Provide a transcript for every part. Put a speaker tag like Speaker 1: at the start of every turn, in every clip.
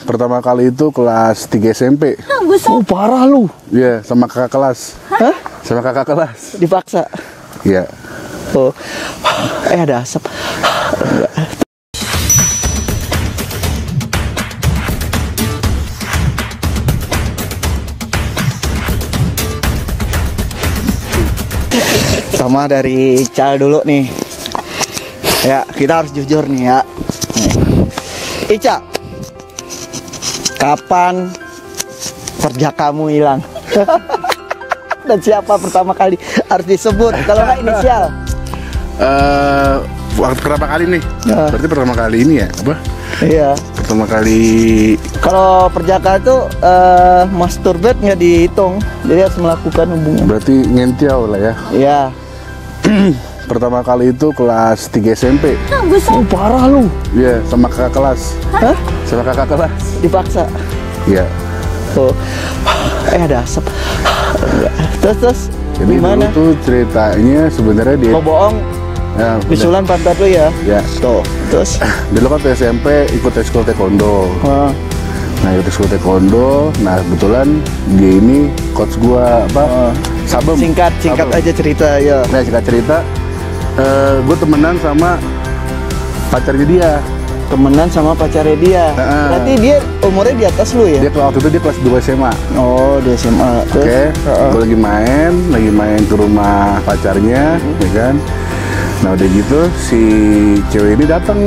Speaker 1: Pertama kali itu kelas 3 SMP.
Speaker 2: Oh, parah lu.
Speaker 1: Iya, sama kakak kelas.
Speaker 2: Hah?
Speaker 1: Sama kakak kelas.
Speaker 2: Dipaksa.
Speaker 1: Iya.
Speaker 2: Oh. Ada asap. Sama dari Ical dulu nih. Ya, kita harus jujur nih ya. Ica, kapan perjakamu hilang? Dan siapa pertama kali harus disebut kalau nggak inisial?
Speaker 1: Waktu pertama kali nih.
Speaker 2: Ya.
Speaker 1: Berarti pertama kali ini ya? Apa?
Speaker 2: Iya.
Speaker 1: Pertama kali.
Speaker 2: Kalau perjaka itu masturbate nggak dihitung, jadi harus melakukan hubungan.
Speaker 1: Berarti ngentiau lah ya.
Speaker 2: Iya.
Speaker 1: Pertama kali itu kelas 3 SMP.
Speaker 2: Oh, parah lu.
Speaker 1: Iya, sama kakak kelas.
Speaker 2: Hah?
Speaker 1: Sama kakak kelas.
Speaker 2: Dipaksa.
Speaker 1: Iya.
Speaker 2: Oh. Ada asap. Terus
Speaker 1: Jadi
Speaker 2: gimana?
Speaker 1: dulu tuh ceritanya sebenarnya dia.
Speaker 2: Mau bohong?
Speaker 1: Ya,
Speaker 2: Bisulan pantat lu ya?
Speaker 1: Ya.
Speaker 2: Tuh. Terus?
Speaker 1: Dulu kan waktu SMP ikut ekskul taekwondo.
Speaker 2: Ah.
Speaker 1: Nah, ikut ekskul taekwondo. Nah, kebetulan dia ini coach gua apa? Sabem.
Speaker 2: Singkat
Speaker 1: Sabem.
Speaker 2: aja cerita ya.
Speaker 1: Nah, singkat cerita, gue temenan sama pacarnya dia.
Speaker 2: Temenan sama pacarnya dia. Berarti dia umurnya di atas lu ya?
Speaker 1: Dia waktu itu dia kelas 2 SMA.
Speaker 2: Oh, di SMA.
Speaker 1: Oke, gue lagi main ke rumah pacarnya, ya kan. Nah, udah gitu si cewek ini datang.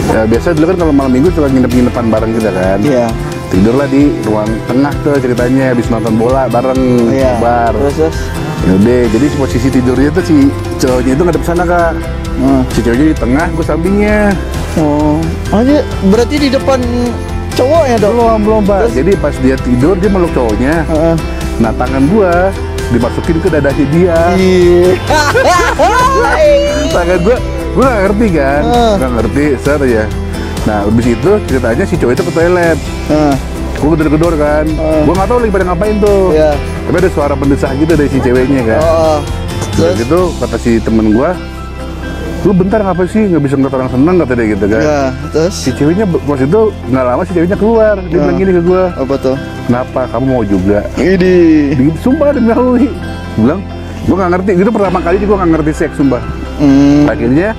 Speaker 1: Ya, biasa dulu kan kalau malam minggu suka nginep-nginepan bareng kita kan.
Speaker 2: Iya.
Speaker 1: Tidurlah di ruang tengah tuh ceritanya, habis nonton bola bareng.
Speaker 2: Iya.
Speaker 1: Bar.
Speaker 2: Terus.
Speaker 1: Yaudah, jadi posisi tidurnya tuh si cowoknya itu ngadep sana kak. Si cowoknya di tengah, gue sampingnya.
Speaker 2: Oh, aja berarti di depan cowoknya dong?
Speaker 1: Belum pak.
Speaker 2: Terus?
Speaker 1: Jadi pas dia tidur dia meluk cowoknya. Nah, tangan gua dimasukin ke dadanya dia.
Speaker 2: Iya.
Speaker 1: Tangan gua nggak ngerti kan, nggak ngerti, ser ya. Nah, habis itu ceritanya si cowok itu ke toilet. Gue gedor-gedor kan, gue nggak tahu lagi pada ngapain tuh.
Speaker 2: Iya.
Speaker 1: Tapi ada suara pendesah gitu dari si ceweknya kan. Terus gitu kata si temen gue, lu bentar ngapa sih nggak bisa ngeliat orang seneng, kata dia gitu kan.
Speaker 2: Ya, terus?
Speaker 1: Si ceweknya pas itu nggak lama si ceweknya keluar, dia bilang gini ke gue,
Speaker 2: Apa tuh?
Speaker 1: kenapa kamu mau juga?
Speaker 2: Ini.
Speaker 1: Sumpah demi Allah, gue bilang gue nggak ngerti. Itu pertama kali gue nggak ngerti seks, sumpah. Akhirnya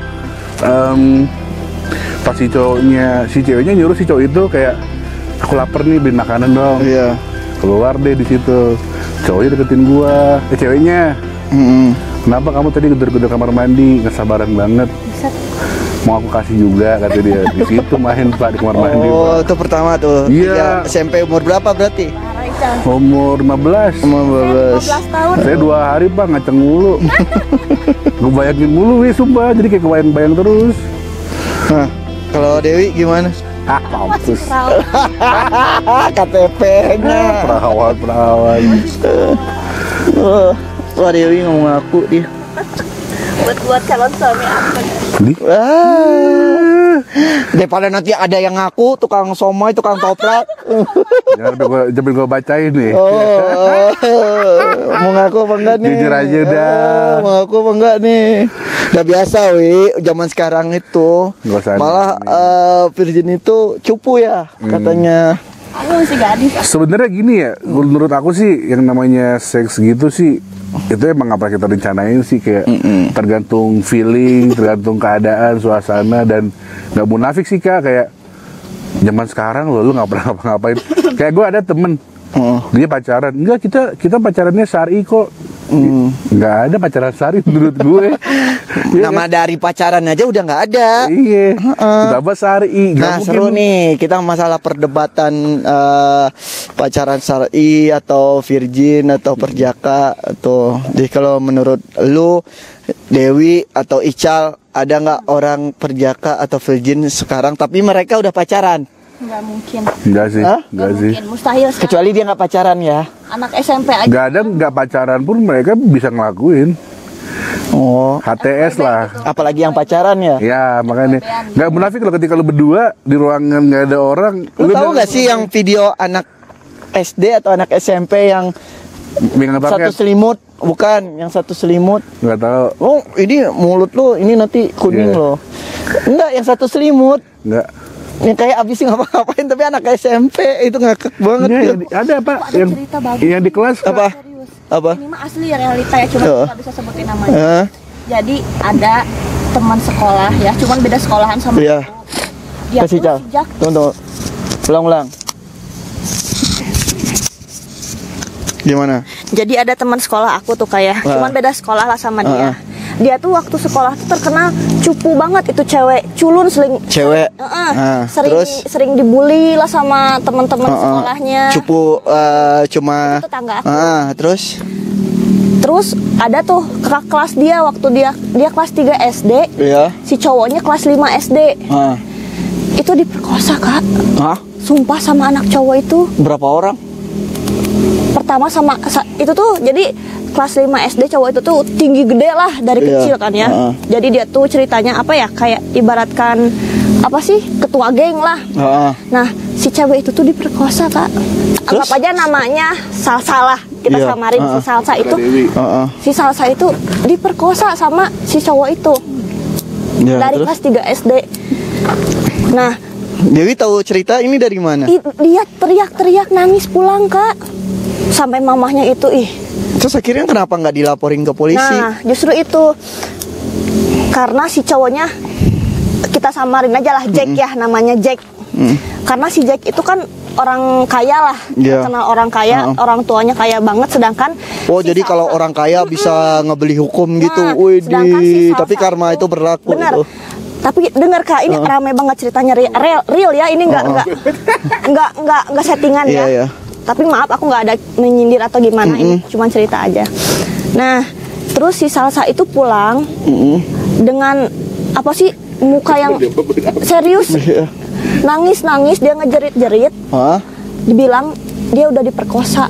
Speaker 1: pas si ceweknya nyuruh si cowok itu kayak, aku lapar nih, beli makanan dong.
Speaker 2: Iya.
Speaker 1: Keluar deh di situ. Cowoknya deketin gua. Ceweknya. Kenapa kamu tadi gedor-gedor kamar mandi? Nggak sabaran banget. Mau aku kasih juga, kata dia. Di situ main pak di kamar mandi.
Speaker 2: Oh,
Speaker 1: Pak.
Speaker 2: itu pertama tuh.
Speaker 1: Iya.
Speaker 2: SMP umur berapa berarti?
Speaker 1: Umur 15.
Speaker 2: Umur 15
Speaker 3: tahun.
Speaker 1: Saya 2 hari pak ngaceng mulu. Gue bayangin mulu wih, sumpah. Jadi kayak kebayang-bayang terus.
Speaker 2: Nah, kalau Dewi gimana?
Speaker 1: Mampus.
Speaker 2: KTP-nya.
Speaker 1: Perawan.
Speaker 2: Wah, Dewi ngomong aku dia.
Speaker 3: Buat calon suami aku.
Speaker 2: Daripada nanti ada yang ngaku tukang somai, tukang toprak.
Speaker 1: Jangan gue bacain nih.
Speaker 2: Mau ngaku apa enggak nih?
Speaker 1: Jujur aja dah.
Speaker 2: Mau ngaku apa enggak nih? Udah biasa wi, zaman sekarang itu
Speaker 1: Nggak usah
Speaker 2: malah virgin itu cupu ya katanya.
Speaker 3: Aku masih gadis.
Speaker 1: Sebenarnya gini ya, menurut aku sih yang namanya seks gitu sih itu emang apa kita rencanain sih, kayak tergantung feeling, tergantung keadaan, suasana, dan nggak munafik sih kak, kayak zaman sekarang lu nggak pernah ngapa-ngapain. Kayak gue ada temen, dia pacaran, enggak kita pacarannya syar'i kok. Nggak ada pacaran syar'i menurut gue.
Speaker 2: Nama dari pacaran aja udah nggak ada.
Speaker 1: Iya. Ditambah syar'i.
Speaker 2: Nah, seru nih kita masalah perdebatan pacaran syar'i atau virgin atau perjaka atau. Jadi kalau menurut lu Dewi atau Ical, ada nggak orang perjaka atau virgin sekarang tapi mereka udah pacaran?
Speaker 3: Nggak mungkin.
Speaker 1: Enggak sih.
Speaker 2: Hah?
Speaker 1: Enggak sih.
Speaker 3: Mungkin, mustahil sekali.
Speaker 2: Kecuali dia nggak pacaran ya.
Speaker 3: Anak SMP aja.
Speaker 1: Nggak ada, nggak pacaran pun mereka bisa ngelakuin.
Speaker 2: Oh,
Speaker 1: HTS lah.
Speaker 2: apalagi yang pacaran ya.
Speaker 1: Ya makanya nggak munafik loh ketika lu berdua di ruangan nggak ada orang.
Speaker 2: Lu tahu nggak sih yang video anak SD atau anak SMP yang satu selimut? Bukan, yang satu selimut.
Speaker 1: Nggak tahu.
Speaker 2: Oh, ini mulut lu ini nanti kuning
Speaker 1: Yeah.
Speaker 2: loh. Enggak, yang satu selimut.
Speaker 1: Nggak.
Speaker 2: Ini kayak abis ngapa-ngapain tapi anak SMP itu ngakak banget.
Speaker 1: Iya,
Speaker 2: ya.
Speaker 1: ada Pak
Speaker 3: Ada
Speaker 1: yang
Speaker 3: cerita bagus.
Speaker 1: yang di kelas
Speaker 2: Apa?
Speaker 3: Serius.
Speaker 2: Apa?
Speaker 3: Ini mah asli realita ya, cuma
Speaker 2: Heeh.
Speaker 3: nggak bisa sebutin namanya.
Speaker 2: Hah?
Speaker 3: Jadi ada teman sekolah ya, cuman beda sekolahan sama
Speaker 2: Iya.
Speaker 3: aku. Dia
Speaker 2: Kasih
Speaker 3: tuh
Speaker 2: Cal.
Speaker 3: sejak
Speaker 2: Tunggu. Ulang-ulang. Gimana?
Speaker 3: Jadi ada teman sekolah aku tuh kayak,
Speaker 2: Wah.
Speaker 3: cuman beda sekolah lah sama
Speaker 2: Ah.
Speaker 3: dia. Dia tuh waktu sekolah tuh terkenal cupu banget itu cewek, culun sering
Speaker 2: Cewek.
Speaker 3: sering
Speaker 2: Terus?
Speaker 3: sering dibully lah sama teman-teman sekolahnya.
Speaker 2: Cupu cuma
Speaker 3: Itu tetangga aku.
Speaker 2: terus
Speaker 3: Terus ada tuh kakak kelas dia waktu dia kelas 3 SD,
Speaker 2: ya.
Speaker 3: si cowoknya kelas 5 SD. Itu diperkosa, Kak.
Speaker 2: Hah?
Speaker 3: Sumpah sama anak cowok itu.
Speaker 2: Berapa orang?
Speaker 3: Pertama itu tuh jadi kelas 5 SD cowok itu tuh tinggi gede lah dari
Speaker 2: Iya.
Speaker 3: kecil kan ya.
Speaker 2: Heeh.
Speaker 3: Jadi dia tuh ceritanya apa ya, kayak ibaratkan apa sih, ketua geng lah. Nah, si cewek itu tuh diperkosa, Kak.
Speaker 2: Terus?
Speaker 3: Anggap aja namanya Salsa lah. Kita
Speaker 2: Iya.
Speaker 3: samarin si Salsa itu.
Speaker 1: Dewi.
Speaker 3: Si Salsa itu diperkosa sama si cowok itu
Speaker 2: Ya,
Speaker 3: dari
Speaker 2: terus?
Speaker 3: kelas 3 SD. Nah,
Speaker 2: Dewi tahu cerita ini dari mana?
Speaker 3: dia teriak-teriak nangis pulang, Kak. Sampai mamahnya itu
Speaker 2: Terus akhirnya kenapa nggak dilaporin ke polisi?
Speaker 3: Nah, justru itu karena si cowoknya, kita samarin aja lah Jack ya, namanya Jack. Karena si Jack itu kan orang kaya lah,
Speaker 2: Iya.
Speaker 3: terkenal orang kaya, orang tuanya kaya banget, sedangkan
Speaker 2: Oh,
Speaker 3: si
Speaker 2: jadi
Speaker 3: Salsa-
Speaker 2: kalau orang kaya bisa ngebeli hukum gitu.
Speaker 3: Nah,
Speaker 2: Widih,
Speaker 3: sedangkan si Salsa
Speaker 2: tapi karma itu berlaku
Speaker 3: benar.
Speaker 2: itu.
Speaker 3: Tapi dengar, Kak, ini rame banget ceritanya, real ya, ini nggak settingan
Speaker 2: Iya,
Speaker 3: ya.
Speaker 2: iya.
Speaker 3: Tapi maaf, aku nggak ada menyindir atau gimana, ini cuma cerita aja. Nah, terus si Salsa itu pulang dengan apa sih, muka yang serius,
Speaker 2: Iya.
Speaker 3: nangis dia ngejerit-jerit,
Speaker 2: Hah?
Speaker 3: dibilang dia udah diperkosa.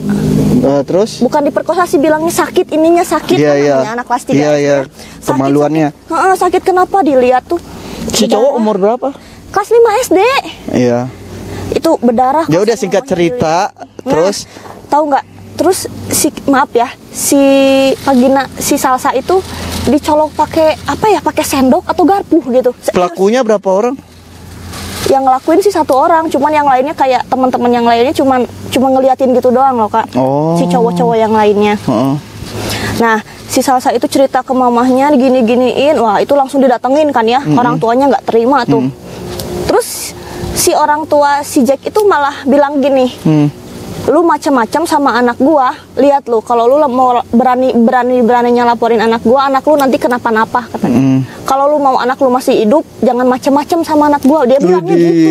Speaker 2: Terus?
Speaker 3: Bukan diperkosa sih, bilangnya sakit, ininya sakit,
Speaker 2: Iya,
Speaker 3: kan
Speaker 2: iya.
Speaker 3: namanya anak kelas 3
Speaker 2: Iya, iya. Kemaluannya.
Speaker 3: sakit kenapa, dilihat tuh
Speaker 2: Si
Speaker 3: berdarah.
Speaker 2: cowok umur berapa?
Speaker 3: Kelas 5 SD.
Speaker 2: Iya.
Speaker 3: Itu berdarah.
Speaker 2: Ya
Speaker 3: kok
Speaker 2: udah
Speaker 3: sama
Speaker 2: singkat
Speaker 3: mamanya
Speaker 2: cerita,
Speaker 3: dilihat.
Speaker 2: terus?
Speaker 3: Tahu nggak? Terus maaf ya, si vagina si Salsa itu dicolok pakai apa ya? Pakai sendok atau garpu gitu.
Speaker 2: Pelakunya berapa orang?
Speaker 3: Yang ngelakuin sih satu orang, cuman yang lainnya kayak teman-teman yang lainnya cuma ngeliatin gitu doang loh, Kak.
Speaker 2: Oh.
Speaker 3: Si cowok-cowok yang lainnya.
Speaker 2: Heeh.
Speaker 3: Nah, si Salsa itu cerita ke mamahnya gini-giniin, wah itu langsung didatengin kan ya, orang tuanya nggak terima tuh. Terus si orang tua si Jack itu malah bilang gini, lu macam-macam sama anak gua, lihat lu, kalau lu mau beraninya laporin anak gua, anak lu nanti kenapa-napa katanya. Kalau lu mau anak lu masih hidup, jangan macam-macam sama anak gua, dia bilangnya gitu.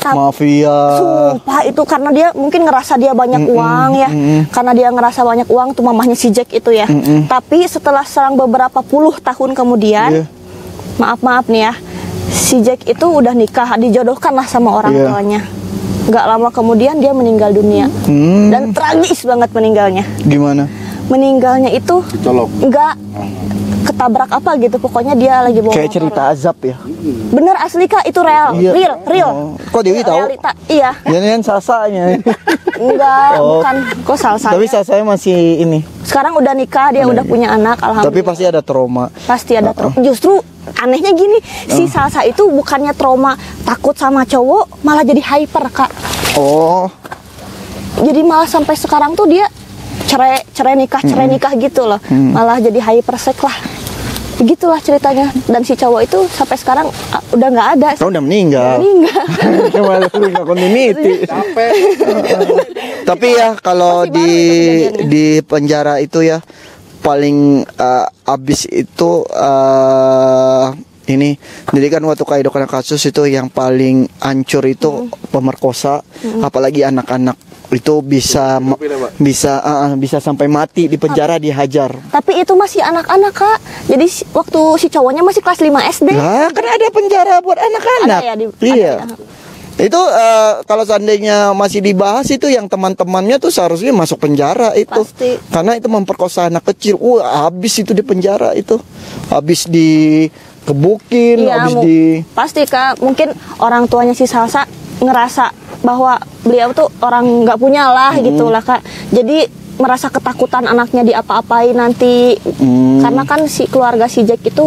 Speaker 2: Mafia.
Speaker 3: Sumpah itu karena dia mungkin ngerasa dia banyak uang ya. Karena dia ngerasa banyak uang tuh mamahnya si Jack itu ya. Tapi setelah selang beberapa puluh tahun kemudian,
Speaker 2: Iya.
Speaker 3: maaf nih ya, si Jack itu udah nikah, dijodohkan lah sama orang
Speaker 2: Iya.
Speaker 3: tuanya. Gak lama kemudian dia meninggal dunia. Dan tragis banget meninggalnya.
Speaker 2: Gimana?
Speaker 3: Meninggalnya itu
Speaker 1: Colok.
Speaker 3: nggak ketabrak apa gitu, pokoknya dia lagi bawa
Speaker 2: Kayak
Speaker 3: motor.
Speaker 2: cerita azab ya.
Speaker 3: Bener asli, Kak, itu real.
Speaker 2: Iya.
Speaker 3: Real.
Speaker 2: Oh. Kok Dewi tahu?
Speaker 3: Realita, iya.
Speaker 2: Jangan Sasanya.
Speaker 3: Enggak,
Speaker 2: Oh.
Speaker 3: bukan. Kok Salsa?
Speaker 2: Tapi Sasanya masih ini.
Speaker 3: Sekarang udah nikah, dia udah punya anak,
Speaker 2: Tapi
Speaker 3: alhamdulillah.
Speaker 2: pasti ada trauma.
Speaker 3: Pasti ada trauma. Justru anehnya gini, si Salsa itu bukannya trauma takut sama cowok, malah jadi hyper, Kak.
Speaker 2: Oh.
Speaker 3: Jadi malah sampai sekarang tuh dia cerai nikah gitu loh. Malah jadi hypersek lah. Begitulah ceritanya. Dan si cowok itu sampai sekarang udah nggak ada.
Speaker 2: Kau udah meninggal.
Speaker 3: Meninggal.
Speaker 2: Cuma lu nggak continuity. Tapi ya kalau
Speaker 3: Masih baru itu kejadiannya.
Speaker 2: di penjara itu ya paling abis itu ini. Jadi kan waktu kaidokan kasus itu yang paling hancur itu pemerkosa, apalagi anak-anak itu bisa sampai mati di penjara dihajar.
Speaker 3: Tapi itu masih anak-anak, Kak. Jadi waktu si cowoknya masih kelas 5 SD.
Speaker 2: Lah kan ada penjara buat anak-anak.
Speaker 3: Ada ya,
Speaker 2: Iya.
Speaker 3: ada ya.
Speaker 2: Itu kalau seandainya masih dibahas itu yang teman-temannya tuh seharusnya masuk penjara itu.
Speaker 3: Pasti.
Speaker 2: Karena itu memperkosa anak kecil. Habis itu di penjara itu. Habis dikebukin,
Speaker 3: Iya,
Speaker 2: habis di
Speaker 3: pasti, Kak. Mungkin orang tuanya si Salsa ngerasa bahwa beliau tuh orang nggak punya lah gitu lah, Kak. Jadi merasa ketakutan anaknya diapa-apain nanti. Karena kan si keluarga si Jack itu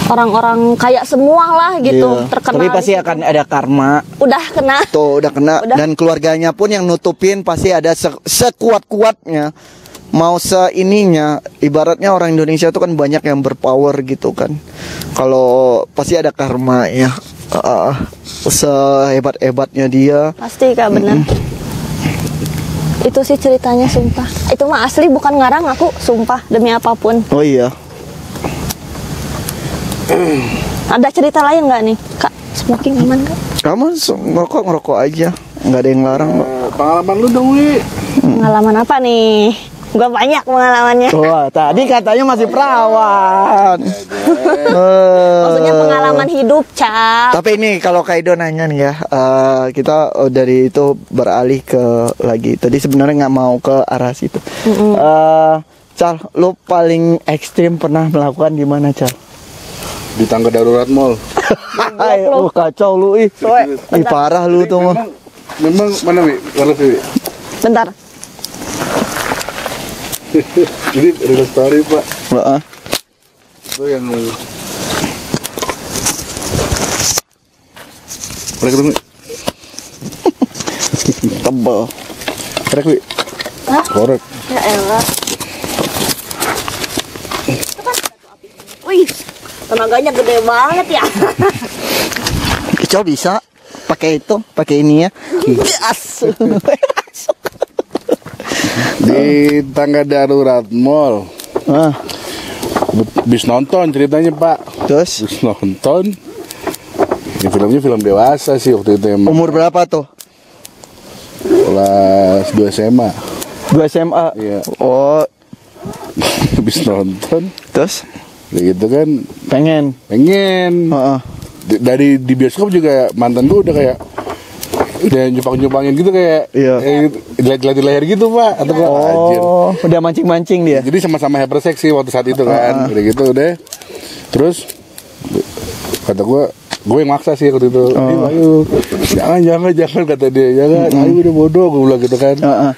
Speaker 3: orang-orang kaya semua lah gitu,
Speaker 2: Iya.
Speaker 3: terkenal.
Speaker 2: Tapi pasti
Speaker 3: di situ.
Speaker 2: akan ada karma.
Speaker 3: Udah kena.
Speaker 2: Tuh udah kena.
Speaker 3: Udah.
Speaker 2: Dan keluarganya pun yang nutupin pasti ada sekuat-kuatnya. Mau seininya, ibaratnya orang Indonesia itu kan banyak yang berpower gitu kan. Kalau pasti ada karma ya. Sehebat-hebatnya dia.
Speaker 3: Pasti Kak, bener. Itu sih ceritanya, sumpah. Itu mah asli, bukan ngarang aku, sumpah demi apapun.
Speaker 2: Oh iya.
Speaker 3: Ada cerita lain nggak nih, Kak? Smoking aman Kak?
Speaker 2: Kamu ngerokok aja, nggak ada yang larang kok.
Speaker 1: Pengalaman lu dong, Wi.
Speaker 3: Pengalaman apa nih? Gua banyak pengalamannya.
Speaker 2: Wah, tadi katanya masih perawan.
Speaker 3: Maksudnya pengalaman hidup, Cak.
Speaker 2: Tapi ini kalau Kaido nanya nih ya, kita dari itu beralih ke lagi. Tadi sebenarnya nggak mau ke arah situ. Cal, lu paling ekstrim pernah melakukan di mana, Cal?
Speaker 1: Di tangga darurat mall.
Speaker 2: Lu kacau lu ih. Ih parah lu tuh mah.
Speaker 1: Memang mana, Wi? Warna Wi.
Speaker 3: Bentar.
Speaker 1: Ini real story, Pak.
Speaker 2: Heeh.
Speaker 1: Itu yang Korek dong, Wi.
Speaker 2: Tebel.
Speaker 1: Korek, Wi.
Speaker 3: Hah?
Speaker 1: Korek.
Speaker 3: Ya elah. Wih, tenaganya gede banget ya.
Speaker 2: Kacau bisa pakai itu, pakai ini ya. Yes.
Speaker 1: Di tangga darurat mall.
Speaker 2: Ah,
Speaker 1: Bis nonton ceritanya, Pak.
Speaker 2: terus
Speaker 1: Bis nonton. Ini filmnya film dewasa sih waktu itu emang.
Speaker 2: umur berapa tuh?
Speaker 1: Kelas 2 SMA.
Speaker 2: 2 SMA.
Speaker 1: Iya.
Speaker 2: Oh,
Speaker 1: Bis nonton.
Speaker 2: terus
Speaker 1: Kayak gitu kan
Speaker 2: pengen.
Speaker 1: pengen.
Speaker 2: Heeh.
Speaker 1: Dari di bioskop juga mantan gue udah kayak udah nyupang-nyupangin gitu kayak
Speaker 2: Iya.
Speaker 1: dilihat di leher gitu, Pak. Atau gua anjir.
Speaker 2: Oh, udah mancing-mancing dia.
Speaker 1: Jadi sama-sama hypersex sih waktu saat itu kan. Udah gitu udah. Terus kata gue yang maksa sih waktu itu. Ayo, jangan kata dia. Jangan, ayo udah bodoh gue bilang gitu kan.
Speaker 2: Heeh.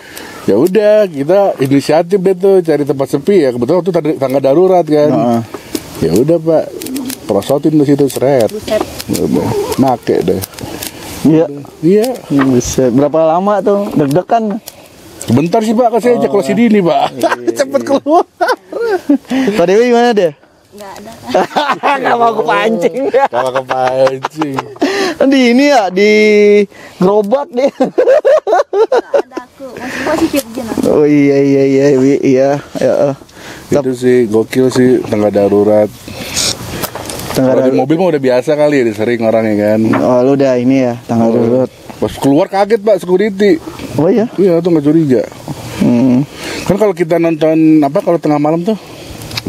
Speaker 1: Ya udah, kita inisiatif deh tuh cari tempat sepi ya. Kebetulan waktu itu tangga darurat kan. Ya udah, Pak. Prosotin di situ seret. Make deh.
Speaker 2: Iya.
Speaker 1: Iya.
Speaker 2: Buset. Berapa lama tuh? Deg-degan.
Speaker 1: Bentar sih, Pak, kasih ejakulasi dini, Pak.
Speaker 2: Cepet keluar. Pak Dewi gimana deh?
Speaker 3: Enggak ada.
Speaker 2: Gak mau kepancing.
Speaker 1: Kalau kepancing.
Speaker 2: Di ini ya, di gerobak deh.
Speaker 3: Enggak ada aku. Masih virgin aku.
Speaker 2: Oh iya. Ya.
Speaker 1: Itu sih gokil sih tangga darurat. Kalau di mobil mah udah biasa kali ya, sering orangnya kan.
Speaker 2: Oh lu udah ini ya, tanggal darurat.
Speaker 1: Pas keluar kaget, Pak, security.
Speaker 2: Oh iya.
Speaker 1: Iya, tuh nggak curiga. Kan kalau kita nonton apa kalau tengah malam tuh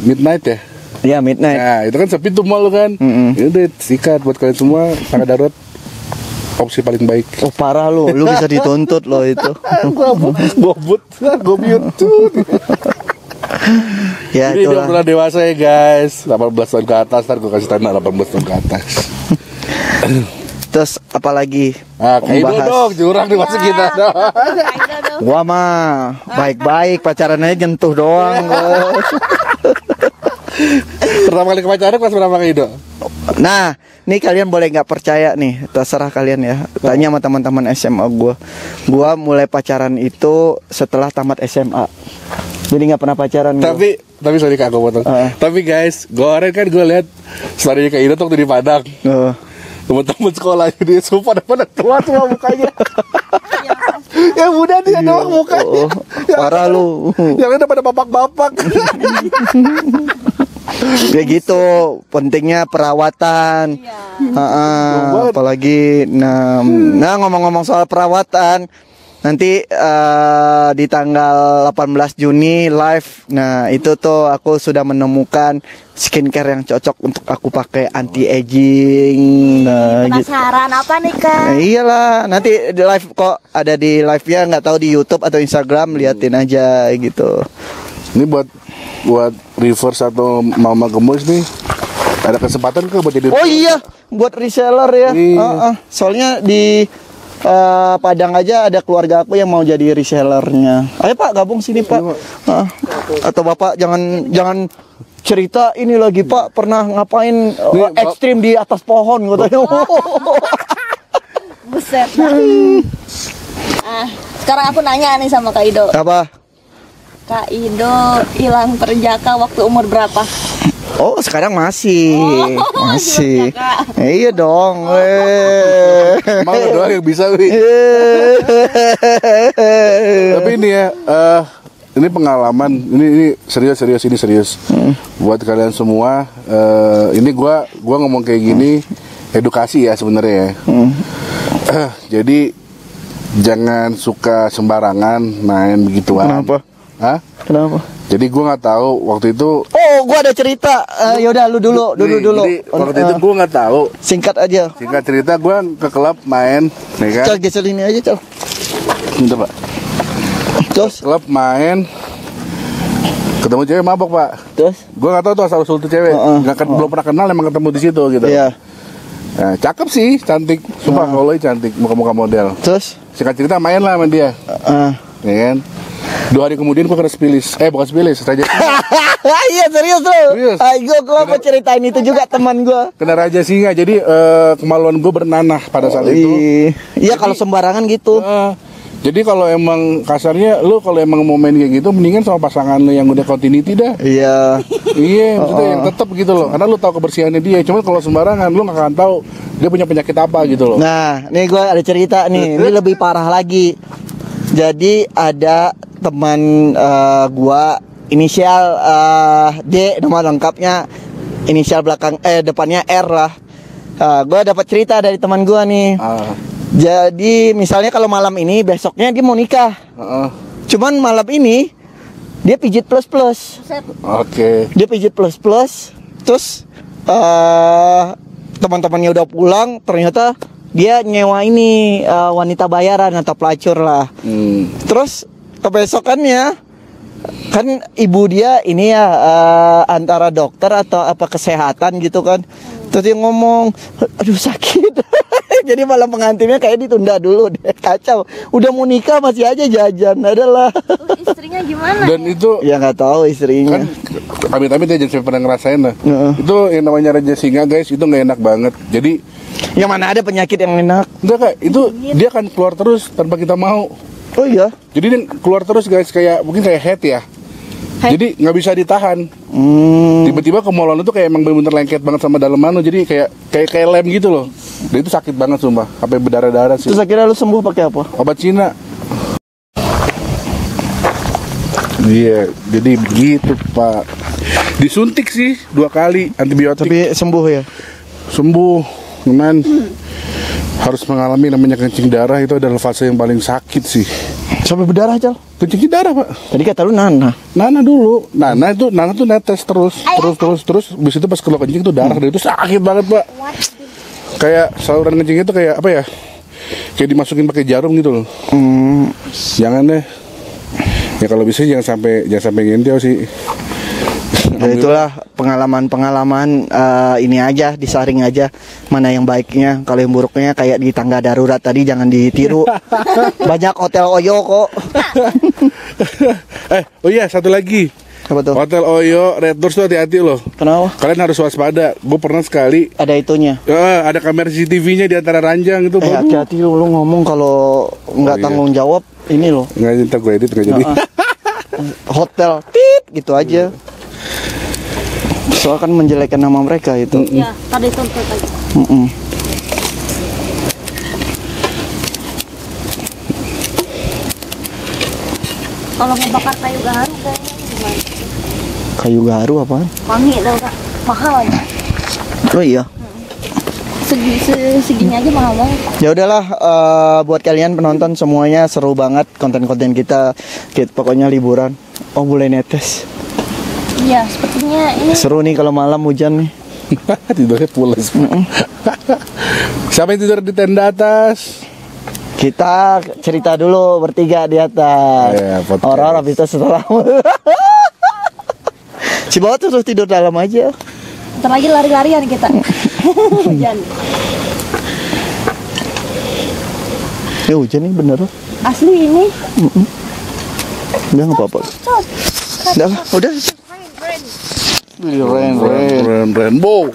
Speaker 1: midnight ya.
Speaker 2: Iya midnight.
Speaker 1: Nah, itu kan sepi tuh mall kan. Ya udah sikat buat kalian semua tangga darurat opsi paling baik.
Speaker 2: Oh parah lu bisa dituntut loh itu.
Speaker 1: Gobut, gobiut tuh.
Speaker 2: Ya
Speaker 1: Jadi
Speaker 2: itulah.
Speaker 1: dia udah dewasa ya guys, 18 tahun ke atas, ntar gue kasih tanda 18 tahun ke atas.
Speaker 2: Terus apalagi?
Speaker 1: Nah, kayak itu dong, jurang nih masuk kita.
Speaker 2: Gua mah baik-baik pacaran aja nyentuh doang.
Speaker 1: Pertama kali ke pacaran kelas berapa kayak itu?
Speaker 2: Nah, nih kalian boleh nggak percaya nih, terserah kalian ya. Tanya sama teman-teman SMA gua. Gua mulai pacaran itu setelah tamat SMA. Jadi nggak pernah pacaran gua.
Speaker 1: Tapi sorry Kak, gue potong. Tapi guys, kemarin kan gue lihat story-nya Kak Ida tuh waktu di Padang. Teman-teman sekolahnya dia sumpah pada tua semua mukanya. Yang muda dia doang mukanya.
Speaker 2: Parah lu.
Speaker 1: Yang udah pada bapak-bapak.
Speaker 2: Ya gitu, pentingnya perawatan. Apalagi nah ngomong-ngomong soal perawatan, nanti di tanggal 18 Juni live. Nah, itu tuh aku sudah menemukan skincare yang cocok untuk aku pakai anti aging. Nah,
Speaker 3: Penasaran apa nih Kak?
Speaker 2: Nah, iyalah, nanti di live kok ada di live-nya, nggak tahu di YouTube atau Instagram, liatin aja gitu.
Speaker 1: Ini buat reverse atau mama gemus nih, ada kesempatan ke buat jadi.
Speaker 2: Oh iya, buat reseller ya.
Speaker 1: Iya.
Speaker 2: Soalnya di Padang aja ada keluarga aku yang mau jadi resellernya. Ayo Pak, gabung sini Pak. Atau Bapak jangan cerita ini lagi Pak pernah ngapain ekstrim di atas pohon katanya.
Speaker 3: Buset. Sekarang aku nanya nih sama Kak Ido.
Speaker 2: Apa?
Speaker 3: Kak Ido hilang perjaka waktu umur berapa?
Speaker 2: Oh sekarang masih masih
Speaker 3: perjaka.
Speaker 2: iya dong.
Speaker 1: Emang lu doang yang bisa, Wi. Tapi ini ya, ini pengalaman, ini serius ini serius. Buat kalian semua, ini gua ngomong kayak gini edukasi ya sebenarnya ya. Jadi jangan suka sembarangan main begituan.
Speaker 2: Kenapa?
Speaker 1: Hah?
Speaker 2: Kenapa?
Speaker 1: Jadi gue nggak tahu waktu itu.
Speaker 2: Oh, gua ada cerita. Yaudah, lu dulu.
Speaker 1: Jadi waktu itu gue nggak tahu.
Speaker 2: Singkat aja.
Speaker 1: Singkat cerita, gue ke klub main, nih kan?
Speaker 2: Cal geser ini aja, Cal.
Speaker 1: Bentar, Pak.
Speaker 2: Terus,
Speaker 1: Klub main, ketemu cewek mabok, Pak.
Speaker 2: terus.
Speaker 1: Gue nggak tahu tuh asal usul tuh cewek. Belum pernah kenal, emang ketemu di situ gitu.
Speaker 2: Iya.
Speaker 1: Nah, cakep sih, cantik. Sumpah kalau cantik, muka-muka model.
Speaker 2: Terus,
Speaker 1: Singkat cerita main lah sama dia, ya kan? 2 hari kemudian gue kena spilis. Bukan spilis, raja.
Speaker 2: iya serius lu.
Speaker 1: Serius.
Speaker 2: Gua mau ceritain itu juga teman gua.
Speaker 1: Kena raja singa. Jadi kemaluan gue bernanah pada saat itu.
Speaker 2: Iya kalau sembarangan gitu.
Speaker 1: Jadi kalau emang kasarnya lu kalau emang mau main kayak gitu mendingan sama pasangan lu yang udah continuity dah.
Speaker 2: Iya.
Speaker 1: Iya, maksudnya yang tetap gitu loh. Karena lu tahu kebersihannya dia. Cuman kalau sembarangan lu nggak akan tahu dia punya penyakit apa gitu loh.
Speaker 2: Nah, nih gua ada cerita nih. Ini lebih parah lagi. Jadi ada teman gua inisial D, nama lengkapnya inisial belakang depannya R lah. Gua dapat cerita dari teman gua nih. Jadi misalnya kalau malam ini besoknya dia mau nikah. Cuman malam ini dia pijit plus.
Speaker 1: Oke.
Speaker 2: Dia pijit plus. Terus teman-temannya udah pulang, ternyata dia nyewa ini wanita bayaran atau pelacur lah. Terus kebesokannya kan ibu dia ini ya antara dokter atau apa kesehatan gitu kan. Terus dia ngomong, aduh sakit. Jadi malam pengantinnya kayak ditunda dulu deh. Kacau. Udah mau nikah masih aja jajan. Adalah.
Speaker 3: Istrinya gimana?
Speaker 1: Dan itu
Speaker 2: ya nggak tahu istrinya.
Speaker 1: kan amit-amit ya jangan pernah ngerasain lah. Itu yang namanya raja singa guys, itu nggak enak banget. Jadi
Speaker 2: yang mana ada penyakit yang enak?
Speaker 1: enggak Kak, itu dia akan keluar terus tanpa kita mau.
Speaker 2: Oh iya.
Speaker 1: Jadi dia keluar terus guys, kayak mungkin kayak head ya. Jadi nggak bisa ditahan. Tiba-tiba kemaluan itu kayak emang bener-bener lengket banget sama daleman lo. Jadi kayak lem gitu loh. Dan itu sakit banget sumpah, sampai berdarah-darah sih.
Speaker 2: Terus akhirnya lu sembuh pakai apa?
Speaker 1: Obat Cina. Iya, jadi begitu Pak. Disuntik sih 2 kali antibiotik.
Speaker 2: Tapi sembuh ya?
Speaker 1: Sembuh, cuman harus mengalami namanya kencing darah. Itu adalah fase yang paling sakit sih.
Speaker 2: Sampai berdarah, Cal?
Speaker 1: Kencing darah Pak.
Speaker 2: Tadi kata lu Nana.
Speaker 1: Nana dulu, Nana tuh netes terus. Habis itu pas keluar kencing tuh darah, itu sakit banget Pak. Kayak saluran kencing itu kayak apa ya? Kayak dimasukin pakai jarum gitu loh. Jangan deh. Ya kalau bisa jangan sampai ngintip sih.
Speaker 2: Ya itulah pengalaman-pengalaman ini aja, disaring aja mana yang baiknya. Kalau yang buruknya kayak di tangga darurat tadi jangan ditiru. Banyak hotel Oyo kok.
Speaker 1: Oh iya, satu lagi.
Speaker 2: Apa tuh?
Speaker 1: Hotel Oyo Red Doors tuh hati-hati loh.
Speaker 2: Kenapa?
Speaker 1: Kalian harus waspada. Gue pernah sekali
Speaker 2: Ada itunya.
Speaker 1: ada kamera CCTV-nya di antara ranjang itu.
Speaker 2: Hati-hati lu ngomong kalau nggak
Speaker 1: iya.
Speaker 2: tanggung jawab ini loh.
Speaker 1: Nggak, ntar gue edit nggak jadi.
Speaker 2: Hotel tit gitu aja. Soalnya kan menjelekkan nama mereka itu.
Speaker 3: Ya, tadi tuntut aja. Kalau mau bakar kayu gaharu kayaknya gimana?
Speaker 2: Kayu gaharu apaan?
Speaker 3: Wangi tau Kak, mahal aja.
Speaker 2: Oh iya.
Speaker 3: Segini aja mahal banget.
Speaker 2: Ya udahlah, buat kalian penonton semuanya seru banget konten-konten kita pokoknya liburan. Oh boleh netes.
Speaker 3: Iya, sepertinya ini
Speaker 2: Seru nih kalau malam hujan nih.
Speaker 1: Tidurnya pulas. Siapa yang tidur di tenda atas?
Speaker 2: Kita cerita dulu bertiga di atas.
Speaker 1: Iya, podcast.
Speaker 2: Orang habis itu setelah si bawah terus tidur dalam aja.
Speaker 3: ntar lagi lari-larian kita. Hujan.
Speaker 2: Ya hujan nih bener.
Speaker 3: Asli ini.
Speaker 2: Udah nggak apa-apa. Udah. Wih, Ren.
Speaker 1: Rainbow.